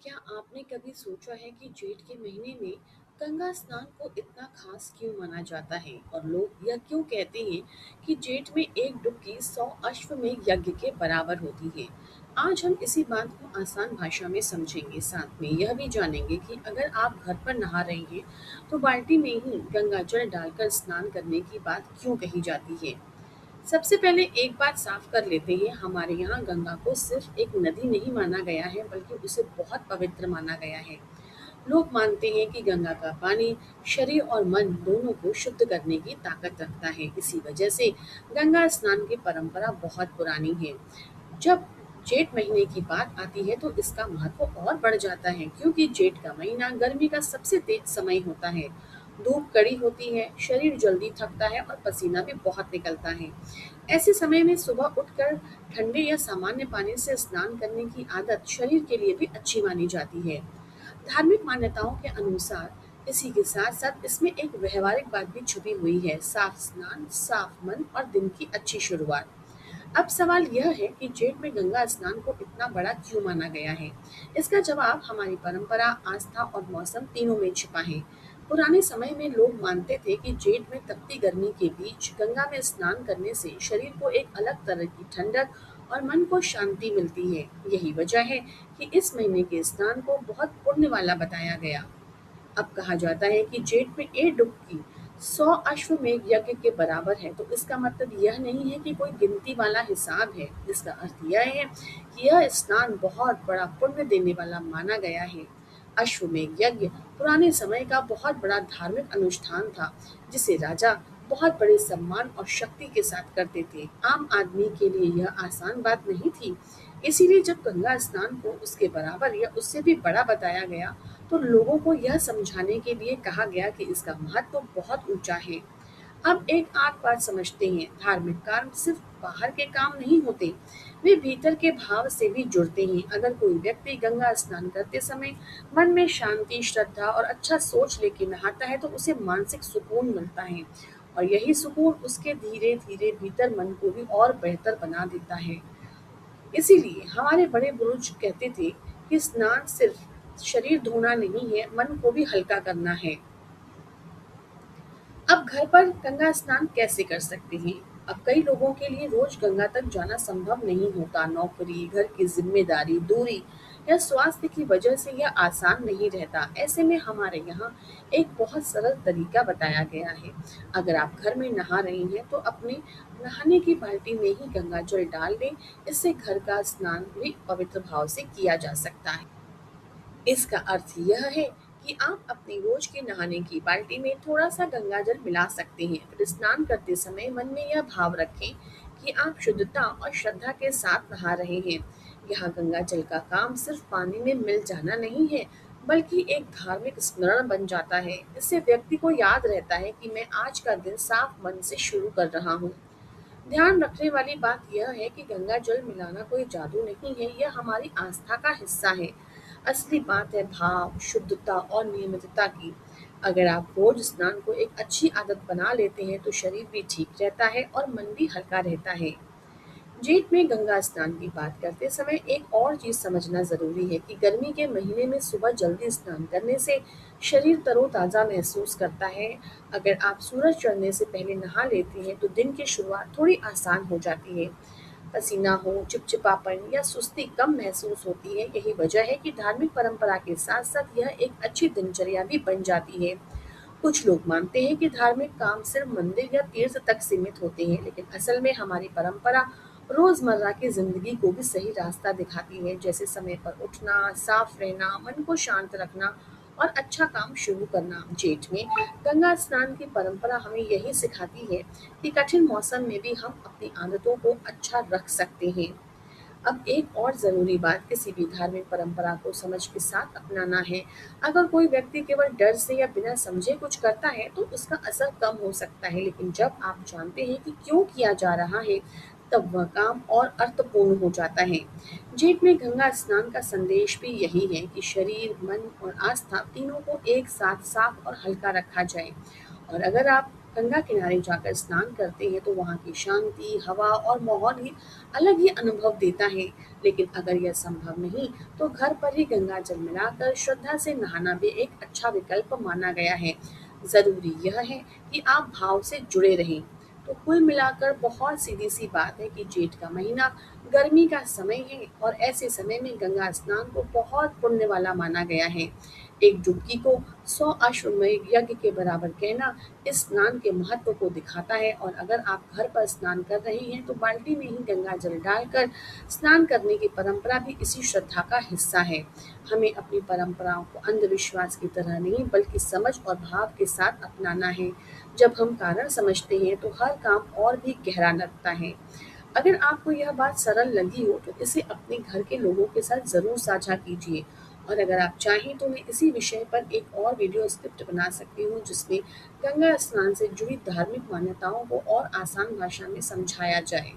क्या आपने कभी सोचा है कि जेठ के महीने में गंगा स्नान को इतना खास क्यों माना जाता है और लोग यह क्यों कहते हैं कि जेठ में एक डुबकी 100 अश्वमेध यज्ञ के बराबर होती है। आज हम इसी बात को आसान भाषा में समझेंगे, साथ में यह भी जानेंगे कि अगर आप घर पर नहा रहे हैं तो बाल्टी में ही गंगा जल डालकर स्नान करने की बात क्यों कही जाती है। सबसे पहले एक बात साफ कर लेते हैं, हमारे यहाँ गंगा को सिर्फ एक नदी नहीं माना गया है बल्कि उसे बहुत पवित्र माना गया है। लोग मानते हैं कि गंगा का पानी शरीर और मन दोनों को शुद्ध करने की ताकत रखता है। इसी वजह से गंगा स्नान की परंपरा बहुत पुरानी है। जब जेठ महीने की बात आती है तो इसका महत्व और बढ़ जाता है, क्योंकि जेठ का महीना गर्मी का सबसे तेज समय होता है। धूप कड़ी होती है, शरीर जल्दी थकता है और पसीना भी बहुत निकलता है। ऐसे समय में सुबह उठकर ठंडे या सामान्य पानी से स्नान करने की आदत शरीर के लिए भी अच्छी मानी जाती है। धार्मिक मान्यताओं के अनुसार इसी के साथ साथ इसमें एक व्यवहारिक बात भी छुपी हुई है, साफ स्नान, साफ मन और दिन की अच्छी शुरुआत। अब सवाल यह है कि जेठ में गंगा स्नान को इतना बड़ा क्यों माना गया है। इसका जवाब हमारी परंपरा, आस्था और मौसम तीनों में छिपा है। पुराने समय में लोग मानते थे कि जेठ में तपती गर्मी के बीच गंगा में स्नान करने से शरीर को एक अलग तरह की ठंडक और मन को शांति मिलती है। यही वजह है कि इस महीने के स्नान को बहुत पुण्य वाला बताया गया। अब कहा जाता है कि जेठ में एक डुबकी 100 अश्वमेध यज्ञ के बराबर है, तो इसका मतलब यह नहीं है कि कोई गिनती वाला हिसाब है। इसका अर्थ यह है कि यह स्नान बहुत बड़ा पुण्य देने वाला माना गया है। अश्वमेध यज्ञ पुराने समय का बहुत बड़ा धार्मिक अनुष्ठान था, जिसे राजा बहुत बड़े सम्मान और शक्ति के साथ करते थे। आम आदमी के लिए यह आसान बात नहीं थी। इसीलिए जब गंगा स्नान को उसके बराबर या उससे भी बड़ा बताया गया, तो लोगों को यह समझाने के लिए कहा गया कि इसका महत्व बहुत ऊंचा है। अब एक आख बात समझते हैं, धार्मिक कर्म सिर्फ बाहर के काम नहीं होते, वे भीतर के भाव से भी जुड़ते हैं। अगर कोई व्यक्ति गंगा स्नान करते समय मन में शांति, श्रद्धा और अच्छा सोच लेके नहाता है तो उसे मानसिक सुकून मिलता है, और यही सुकून उसके धीरे धीरे भीतर मन को भी और बेहतर बना देता है। इसीलिए हमारे बड़े बुजुर्ग कहते थे कि स्नान सिर्फ शरीर धोना नहीं है, मन को भी हल्का करना है। अब घर पर गंगा स्नान कैसे कर सकते हैं। अब कई लोगों के लिए रोज गंगा तक जाना संभव नहीं होता। नौकरी, घर की जिम्मेदारी, दूरी या स्वास्थ्य की वजह से यह आसान नहीं रहता। ऐसे में हमारे यहाँ एक बहुत सरल तरीका बताया गया है। अगर आप घर में नहा रही हैं तो अपने नहाने की बाल्टी में ही गंगा जल डाल दें। इससे घर का स्नान भी पवित्र भाव से किया जा सकता है। इसका अर्थ यह है कि आप अपनी रोज के नहाने की बाल्टी में थोड़ा सा गंगा जल मिला सकते हैं। फिर स्नान करते समय मन में यह भाव रखें कि आप शुद्धता और श्रद्धा के साथ नहा रहे हैं। यहाँ गंगा जल का काम सिर्फ पानी में मिल जाना नहीं है, बल्कि एक धार्मिक स्मरण बन जाता है। इससे व्यक्ति को याद रहता है कि मैं आज का दिन साफ मन से शुरू कर रहा हूँ। ध्यान रखने वाली बात यह है कि गंगा जल मिलाना कोई जादू नहीं है, यह हमारी आस्था का हिस्सा है। असली बात है भाव, शुद्धता और नियमितता की। अगर आप रोज स्नान को एक अच्छी आदत बना लेते हैं तो शरीर भी ठीक रहता है और मन भी हल्का रहता है। जेठ में गंगा स्नान की बात करते समय एक और चीज समझना जरूरी है कि गर्मी के महीने में सुबह जल्दी स्नान करने से शरीर तरोताजा महसूस करता है। अगर आप सूरज चढ़ने से पहले नहा लेते हैं तो दिन की शुरुआत थोड़ी आसान हो जाती है। पसीना हो, चिपचिपापन या सुस्ती कम महसूस होती है। यही वजह है कि धार्मिक परंपरा के साथ साथ यह एक अच्छी दिनचर्या भी बन जाती है। कुछ लोग मानते हैं कि धार्मिक काम सिर्फ मंदिर या तीर्थ तक सीमित होते हैं, लेकिन असल में हमारी परंपरा रोजमर्रा की जिंदगी को भी सही रास्ता दिखाती है, जैसे समय पर उठना, साफ रहना, मन को शांत रखना और अच्छा काम शुरू करना। जेठ में गंगा स्नान की परंपरा हमें यही सिखाती है कि कठिन मौसम में भी हम अपनी आदतों को अच्छा रख सकते हैं। अब एक और ज़रूरी बात किसी भी धार्मिक परंपरा को समझ के साथ अपनाना है। अगर कोई व्यक्ति केवल डर से या बिना समझे कुछ करता है तो उसका असर कम हो सकता है, लेकिन जब आप जानते हैं कि क्यों किया जा रहा है, तब वह काम और अर्थपूर्ण हो जाता है। जेठ में गंगा स्नान का संदेश भी यही है कि शरीर, मन और आस्था तीनों को एक साथ साफ और हल्का रखा जाए। और अगर आप गंगा किनारे जाकर स्नान करते हैं तो वहाँ की शांति, हवा और माहौल ही अलग ही अनुभव देता है। लेकिन अगर यह संभव नहीं तो घर पर ही गंगा जल मिलाकर श्रद्धा से नहाना भी एक अच्छा विकल्प माना गया है। ज़रूरी यह है कि आप भाव से जुड़े रहें। तो कुल मिलाकर बहुत सीधी सी बात है कि जेठ का महीना गर्मी का समय है और ऐसे समय में गंगा स्नान को बहुत पुण्य वाला माना गया है। एक डुबकी को 100 अश्वमेध यज्ञ के बराबर कहना इस स्नान के महत्व को दिखाता है। और अगर आप घर पर स्नान कर रहे हैं तो बाल्टी में ही गंगा जल डालकर स्नान करने की परंपरा भी इसी श्रद्धा का हिस्सा है। हमें अपनी परंपराओं को अंधविश्वास की तरह नहीं बल्कि समझ और भाव के साथ अपनाना है। जब हम कारण समझते हैं तो हर काम और भी गहरा लगता है। अगर आपको यह बात सरल लगी हो तो इसे अपने घर के लोगों के साथ ज़रूर साझा कीजिए। और अगर आप चाहें तो मैं इसी विषय पर एक और वीडियो स्क्रिप्ट बना सकती हूँ जिसमें गंगा स्नान से जुड़ी धार्मिक मान्यताओं को और आसान भाषा में समझाया जाए।